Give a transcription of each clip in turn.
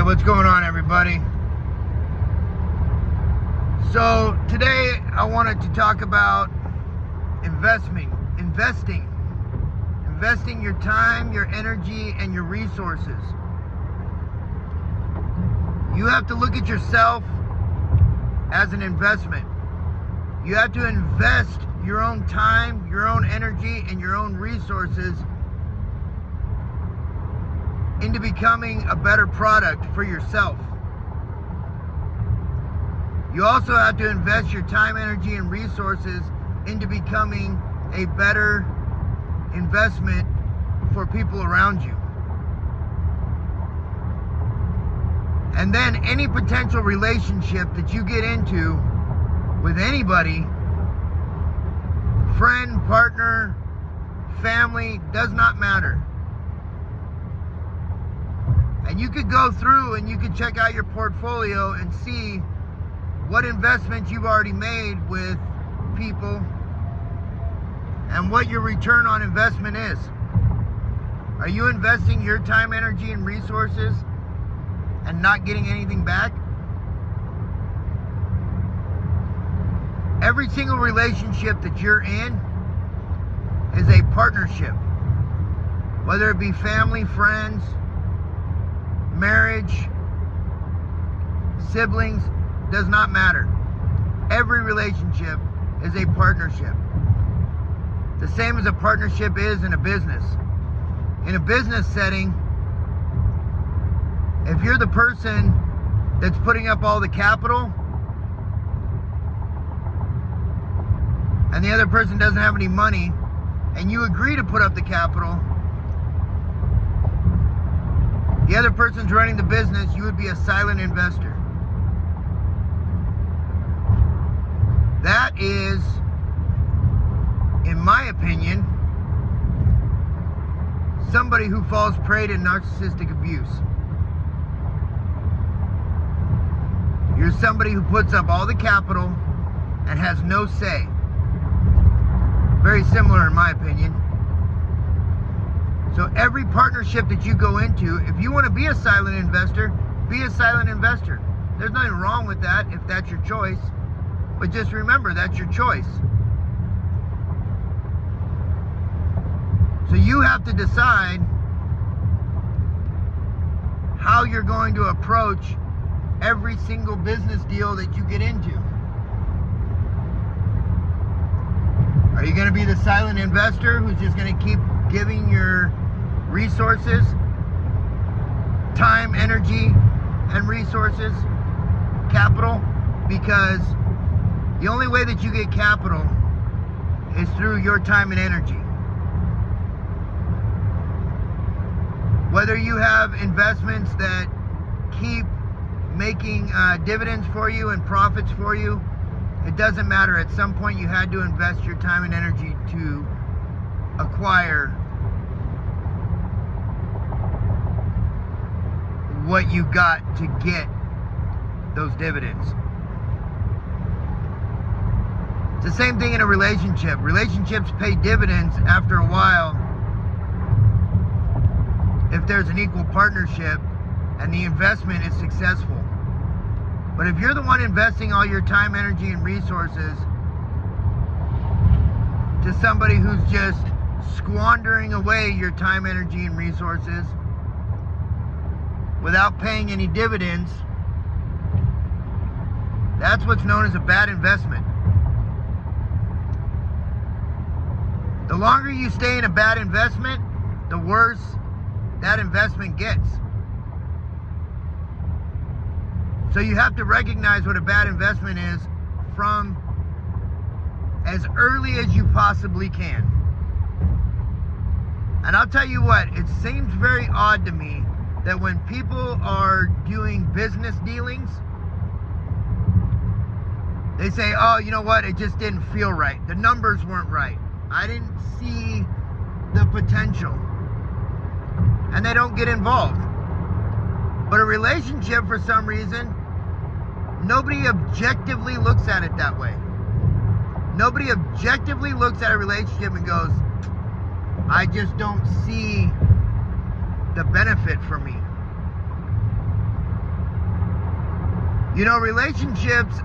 What's going on, everybody? So today I wanted to talk about investing your time, your energy, and your resources. You have to look at yourself as an investment. You have to invest your own time, your own energy, and your own resources into becoming a better product for yourself. You also have to invest your time, energy, and resources into becoming a better investment for people around you. And then any potential relationship that you get into with anybody, friend, partner, family, does not matter. And you could go through and you could check out your portfolio and see what investments you've already made with people and what your return on investment is. Are you investing your time, energy, and resources and not getting anything back? Every single relationship that you're in is a partnership, whether it be family, friends, marriage, siblings, does not matter. Every relationship is a partnership. The same as a partnership is in a business. In a business setting, if you're the person that's putting up all the capital and the other person doesn't have any money and you agree to put up the capital, the other person's running the business, you would be a silent investor. That is, in my opinion, somebody who falls prey to narcissistic abuse. You're somebody who puts up all the capital and has no say. Very similar in my opinion. So every partnership that you go into, if you want to be a silent investor, be a silent investor. There's nothing wrong with that if that's your choice. But just remember, that's your choice. So you have to decide how you're going to approach every single business deal that you get into. Are you going to be the silent investor who's just going to keep giving your resources, time, energy, and resources, capital? Because the only way that you get capital is through your time and energy. Whether you have investments that keep making dividends for you and profits for you, it doesn't matter. At some point you had to invest your time and energy to acquire what you got to get those dividends. It's the same thing in a relationship. Relationships pay dividends after a while if there's an equal partnership and the investment is successful. But if you're the one investing all your time, energy, and resources to somebody who's just squandering away your time, energy, and resources without paying any dividends, that's what's known as a bad investment. The longer you stay in a bad investment, the worse that investment gets. So you have to recognize what a bad investment is from as early as you possibly can. And I'll tell you what, it seems very odd to me that when people are doing business dealings, they say, oh, you know what, it just didn't feel right. The numbers weren't right. I didn't see the potential. And they don't get involved. But a relationship, for some reason, nobody objectively looks at it that way. Nobody objectively looks at a relationship and goes, I just don't see the benefit for me. You know, relationships,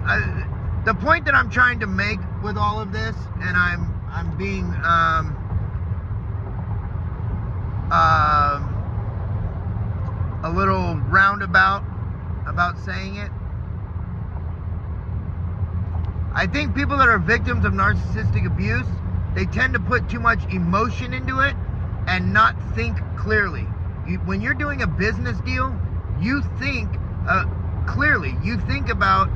the point that I'm trying to make with all of this, and I'm being a little roundabout about saying it. I think people that are victims of narcissistic abuse, they tend to put too much emotion into it and not think clearly. When you're doing a business deal, you think clearly. You think about,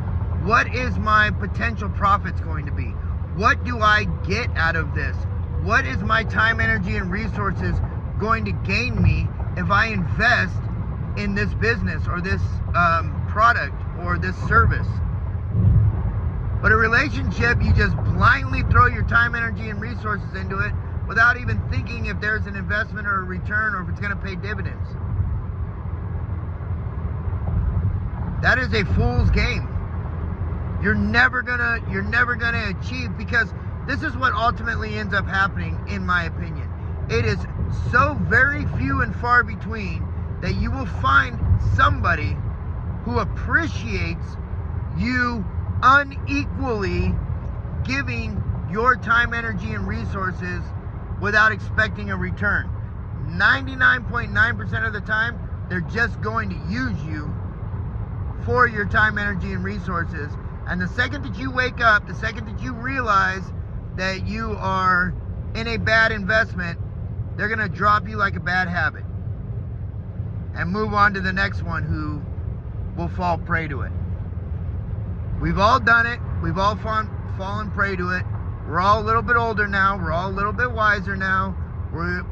what is my potential profits going to be? What do I get out of this? What is my time, energy, and resources going to gain me if I invest in this business or this product or this service? But a relationship, you just blindly throw your time, energy, and resources into it without even thinking if there's an investment or a return or if it's going to pay dividends. That is a fool's game. You're never gonna achieve, because this is what ultimately ends up happening, in my opinion. It is so very few and far between that you will find somebody who appreciates you unequally giving your time, energy, and resources without expecting a return. 99.9% of the time, they're just going to use you for your time, energy, and resources. And the second that you wake up, the second that you realize that you are in a bad investment, they're going to drop you like a bad habit and move on to the next one who will fall prey to it. We've all done it. We've all fallen prey to it. We're all a little bit older now. We're all a little bit wiser now.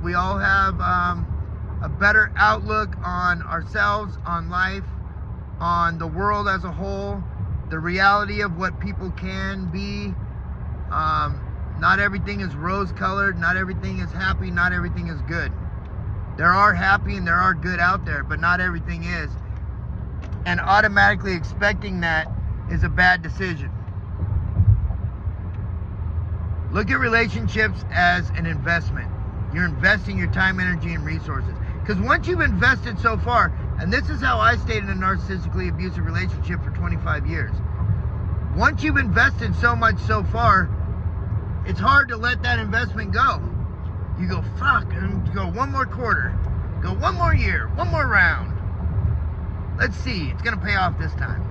We all have a better outlook on ourselves, on life, on the world as a whole, the reality of what people can be. Not everything is rose-colored. Not everything is happy. Not everything is good. There are happy and there are good out there, but not everything is. And automatically expecting that is a bad decision. Look at relationships as an investment. You're investing your time, energy, and resources. Because once you've invested so far, and this is how I stayed in a narcissistically abusive relationship for 25 years. Once you've invested so much so far, it's hard to let that investment go. You go, fuck, and you go one more quarter, go one more year, one more round. Let's see, it's gonna pay off this time.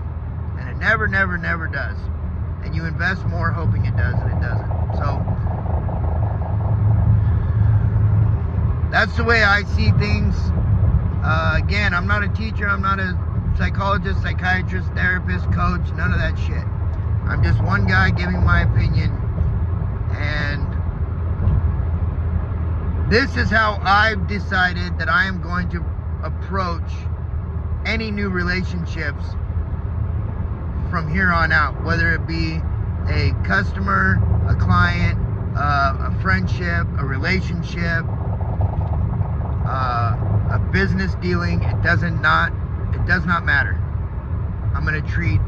And it never, never, never does. And you invest more hoping it does, and it doesn't. So, that's the way I see things. Again, I'm not a teacher, I'm not a psychologist, psychiatrist, therapist, coach, none of that shit. I'm just one guy giving my opinion, and this is how I've decided that I am going to approach any new relationships from here on out, whether it be a customer, a client, a friendship, a relationship, a business dealing. It does not matter. I'm going to treat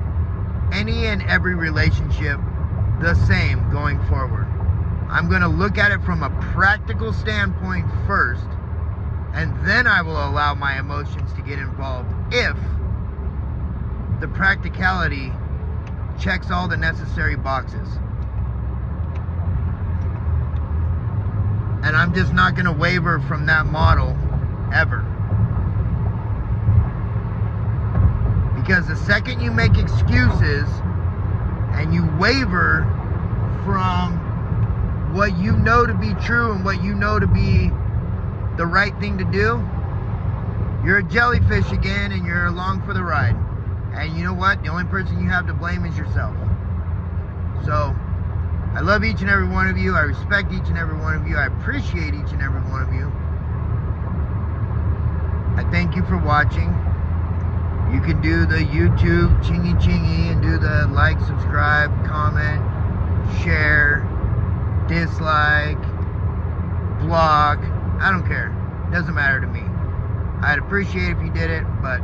any and every relationship the same going forward. I'm going to look at it from a practical standpoint first, and then I will allow my emotions to get involved if the practicality checks all the necessary boxes. And I'm just not going to waver from that model ever. Because the second you make excuses and you waver from what you know to be true and what you know to be the right thing to do, you're a jellyfish again and you're along for the ride. And you know what? The only person you have to blame is yourself. So, I love each and every one of you. I respect each and every one of you. I appreciate each and every one of you. I thank you for watching. You can do the YouTube chingy chingy and do the like, subscribe, comment, share, dislike, block. I don't care. Doesn't matter to me. I'd appreciate if you did it, but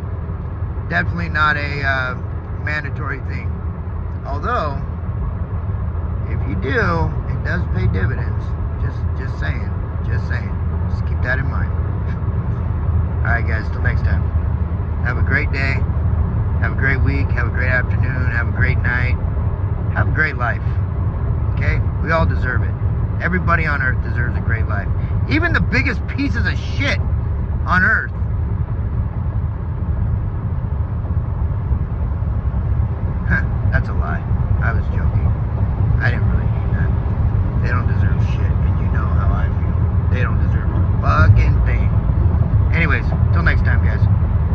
definitely not a mandatory thing. Although, if you do, it does pay dividends. Just saying. Just keep that in mind. Alright guys, till next time. Have a great day. Have a great week. Have a great afternoon. Have a great night. Have a great life. Okay? We all deserve it. Everybody on earth deserves a great life. Even the biggest pieces of shit on earth